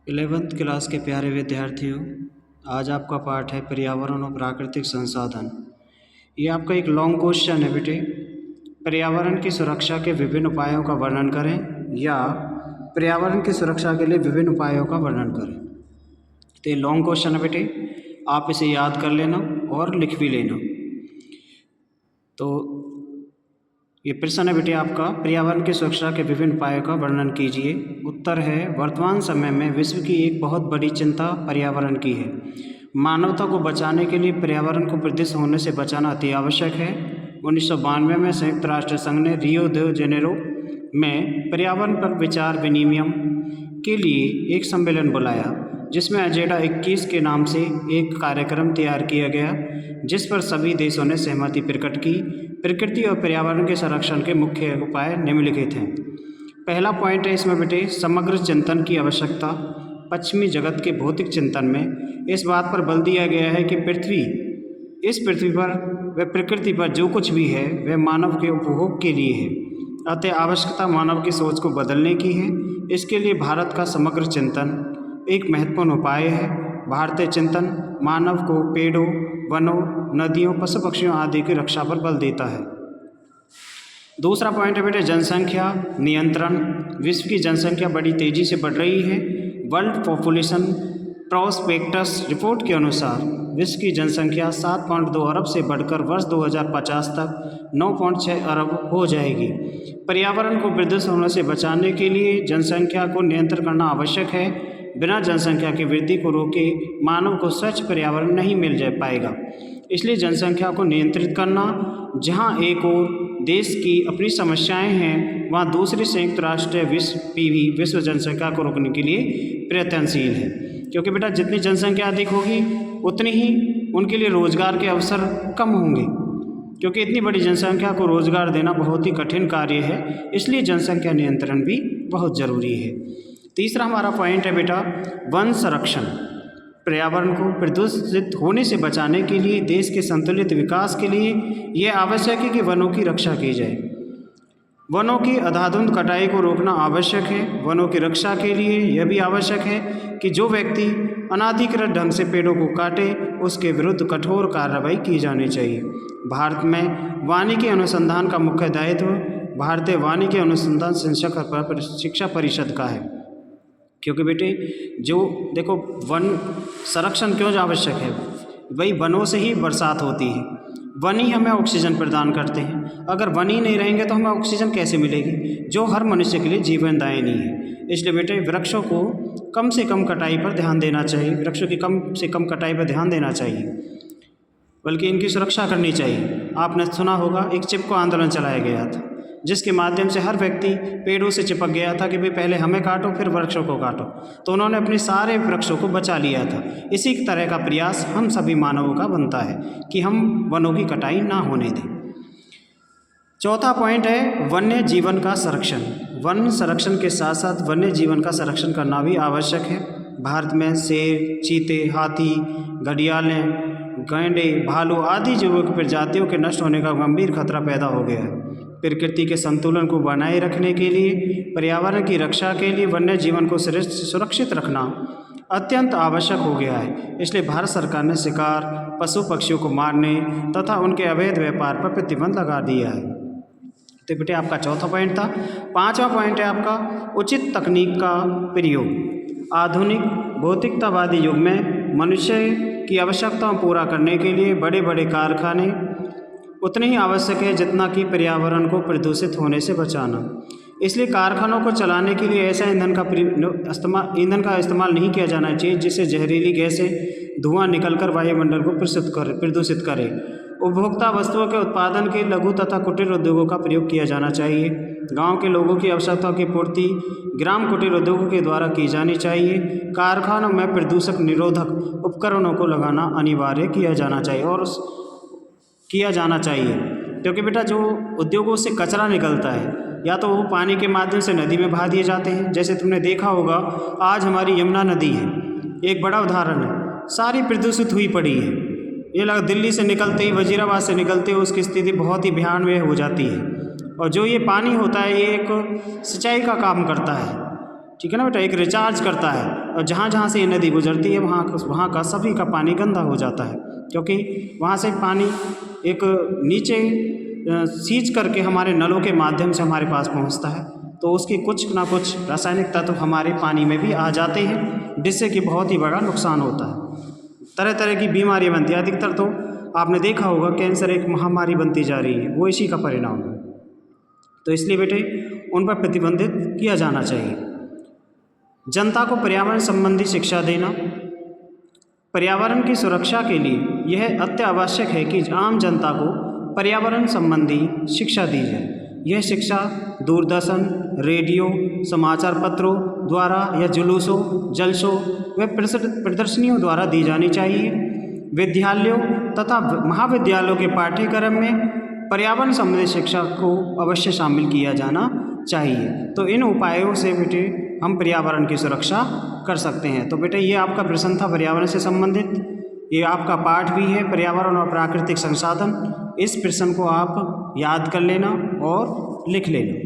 11th class के प्यारे विद्यार्थियों, आज आपका पाठ है पर्यावरण और प्राकृतिक संसाधन। ये आपका एक लॉन्ग क्वेश्चन है बेटे। पर्यावरण की सुरक्षा के विभिन्न उपायों का वर्णन करें या पर्यावरण की सुरक्षा के लिए विभिन्न उपायों का वर्णन करें। तो ये लॉन्ग क्वेश्चन है बेटे, आप इसे याद कर लेना और लिख भी लेना। तो ये प्रश्न है बेटे आपका, पर्यावरण की सुरक्षा के विभिन्न उपायों का वर्णन कीजिए। उत्तर है, वर्तमान समय में विश्व की एक बहुत बड़ी चिंता पर्यावरण की है। मानवता को बचाने के लिए पर्यावरण को प्रदूषित होने से बचाना अति आवश्यक है। 1992 में संयुक्त राष्ट्र संघ ने रियो दे जेनेरो में पर्यावरण पर विचार विनिमय के लिए एक सम्मेलन बुलाया, जिसमें एजेंडा 21 के नाम से एक कार्यक्रम तैयार किया गया, जिस पर सभी देशों ने सहमति प्रकट की। प्रकृति और पर्यावरण के संरक्षण के मुख्य उपाय निम्नलिखित हैं। पहला पॉइंट है इसमें बेटे, समग्र चिंतन की आवश्यकता। पश्चिमी जगत के भौतिक चिंतन में इस बात पर बल दिया गया है कि इस पृथ्वी पर व प्रकृति पर जो कुछ भी है वह मानव के उपभोग के लिए है। अतः आवश्यकता मानव की सोच को बदलने की है। इसके लिए भारत का समग्र चिंतन एक महत्वपूर्ण उपाय है। भारतीय चिंतन मानव को पेड़ों, वनों, नदियों, पशु पक्षियों आदि की रक्षा पर बल देता है। दूसरा पॉइंट है बेटे, जनसंख्या नियंत्रण। विश्व की जनसंख्या बड़ी तेजी से बढ़ रही है। वर्ल्ड पॉपुलेशन प्रोस्पेक्टस रिपोर्ट के अनुसार विश्व की जनसंख्या 7.2 अरब से बढ़कर वर्ष 2050 तक 9.6 अरब हो जाएगी। पर्यावरण को प्रदूषित होने से बचाने के लिए जनसंख्या को नियंत्रण करना आवश्यक है। बिना जनसंख्या की वृद्धि को रोके मानव को स्वच्छ पर्यावरण नहीं मिल जा पाएगा। इसलिए जनसंख्या को नियंत्रित करना, जहां एक और देश की अपनी समस्याएं हैं, वहां दूसरी संयुक्त राष्ट्र विश्व जनसंख्या को रोकने के लिए प्रयत्नशील है। क्योंकि बेटा जितनी जनसंख्या अधिक होगी उतनी ही उनके लिए रोजगार के अवसर कम होंगे, क्योंकि इतनी बड़ी जनसंख्या को रोजगार देना बहुत ही कठिन कार्य है। इसलिए जनसंख्या नियंत्रण भी बहुत ज़रूरी है। तीसरा हमारा पॉइंट है बेटा, वन संरक्षण। पर्यावरण को प्रदूषित होने से बचाने के लिए देश के संतुलित विकास के लिए यह आवश्यक है कि वनों की रक्षा की जाए। वनों की अंधाधुंध कटाई को रोकना आवश्यक है। वनों की रक्षा के लिए यह भी आवश्यक है कि जो व्यक्ति अनाधिकृत ढंग से पेड़ों को काटे उसके विरुद्ध कठोर कार्रवाई की जानी चाहिए। भारत में वानिकी अनुसंधान का मुख्य दायित्व भारतीय वानिकी अनुसंधान शिक्षा परिषद का है। क्योंकि बेटे जो देखो, वन संरक्षण क्यों आवश्यक है, वही वनों से ही बरसात होती है। वन ही हमें ऑक्सीजन प्रदान करते हैं। अगर वन ही नहीं रहेंगे तो हमें ऑक्सीजन कैसे मिलेगी, जो हर मनुष्य के लिए जीवनदायिनी है। इसलिए बेटे वृक्षों को कम से कम कटाई पर ध्यान देना चाहिए। वृक्षों की कम से कम कटाई पर ध्यान देना चाहिए, बल्कि इनकी सुरक्षा करनी चाहिए। आपने सुना होगा, एक चिपको आंदोलन चलाया गया था, जिसके माध्यम से हर व्यक्ति पेड़ों से चिपक गया था कि भाई पहले हमें काटो फिर वृक्षों को काटो। तो उन्होंने अपने सारे वृक्षों को बचा लिया था। इसी तरह का प्रयास हम सभी मानवों का बनता है कि हम वनों की कटाई ना होने दें। चौथा पॉइंट है वन्य जीवन का संरक्षण। वन संरक्षण के साथ साथ वन्य जीवन का संरक्षण करना भी आवश्यक है। भारत में शेर, चीते, हाथी, घड़ियालें, गैंडे, भालू आदि जीवों की प्रजातियों के नष्ट होने का गंभीर खतरा पैदा हो गया है। प्रकृति के संतुलन को बनाए रखने के लिए, पर्यावरण की रक्षा के लिए वन्य जीवन को सुरक्षित रखना अत्यंत आवश्यक हो गया है। इसलिए भारत सरकार ने शिकार, पशु पक्षियों को मारने तथा उनके अवैध व्यापार पर प्रतिबंध लगा दिया है। तो बेटे आपका चौथा पॉइंट था। पांचवा पॉइंट है आपका उचित तकनीक का प्रयोग। आधुनिक भौतिकतावादी युग में मनुष्य की आवश्यकताओं पूरा करने के लिए बड़े बड़े कारखाने उतने ही आवश्यक है जितना कि पर्यावरण को प्रदूषित होने से बचाना। इसलिए कारखानों को चलाने के लिए ऐसा ईंधन का इस्तेमाल नहीं किया जाना चाहिए जिससे जहरीली गैसें धुआं निकलकर वायुमंडल को प्रदूषित करे। उपभोक्ता वस्तुओं के उत्पादन के लघु तथा कुटीर उद्योगों का प्रयोग किया जाना चाहिए। गांव के लोगों की आवश्यकताओं की पूर्ति ग्राम कुटीर उद्योगों के द्वारा की जानी चाहिए। कारखानों में प्रदूषक निरोधक उपकरणों को लगाना अनिवार्य किया जाना चाहिए। क्योंकि बेटा जो उद्योगों से कचरा निकलता है या तो वो पानी के माध्यम से नदी में बहा दिए जाते हैं। जैसे तुमने देखा होगा, आज हमारी यमुना नदी है, एक बड़ा उदाहरण है, सारी प्रदूषित हुई पड़ी है। ये लगा दिल्ली से निकलते ही, वजीराबाद से निकलते ही उसकी स्थिति बहुत ही भयानक हो जाती है। और जो ये पानी होता है ये एक सिंचाई का काम करता है। ठीक है ना बेटा, एक रिचार्ज करता है। और जहाँ जहाँ से ये नदी गुजरती है वहाँ का सभी का पानी गंदा हो जाता है, क्योंकि वहाँ से पानी एक नीचे सींच करके हमारे नलों के माध्यम से हमारे पास पहुँचता है, तो उसकी कुछ ना कुछ रासायनिक तत्व हमारे पानी में भी आ जाते हैं, जिससे कि बहुत ही बड़ा नुकसान होता है। तरह तरह की बीमारियाँ बनती है। अधिकतर तो आपने देखा होगा कैंसर एक महामारी बनती जा रही है, वो इसी का परिणाम है। तो इसलिए बेटे उन पर प्रतिबंधित किया जाना चाहिए। जनता को पर्यावरण संबंधी शिक्षा देना। पर्यावरण की सुरक्षा के लिए यह अत्यावश्यक है कि आम जनता को पर्यावरण संबंधी शिक्षा दी जाए। यह शिक्षा दूरदर्शन, रेडियो, समाचार पत्रों द्वारा या जुलूसों, जलसों व प्रदर्शनियों द्वारा दी जानी चाहिए। विद्यालयों तथा महाविद्यालयों के पाठ्यक्रम में पर्यावरण संबंधी शिक्षा को अवश्य शामिल किया जाना चाहिए। तो इन उपायों से बेटे हम पर्यावरण की सुरक्षा कर सकते हैं। तो बेटे ये आपका प्रश्न था पर्यावरण से संबंधित, ये आपका पाठ भी है पर्यावरण और प्राकृतिक संसाधन। इस प्रश्न को आप याद कर लेना और लिख लेना।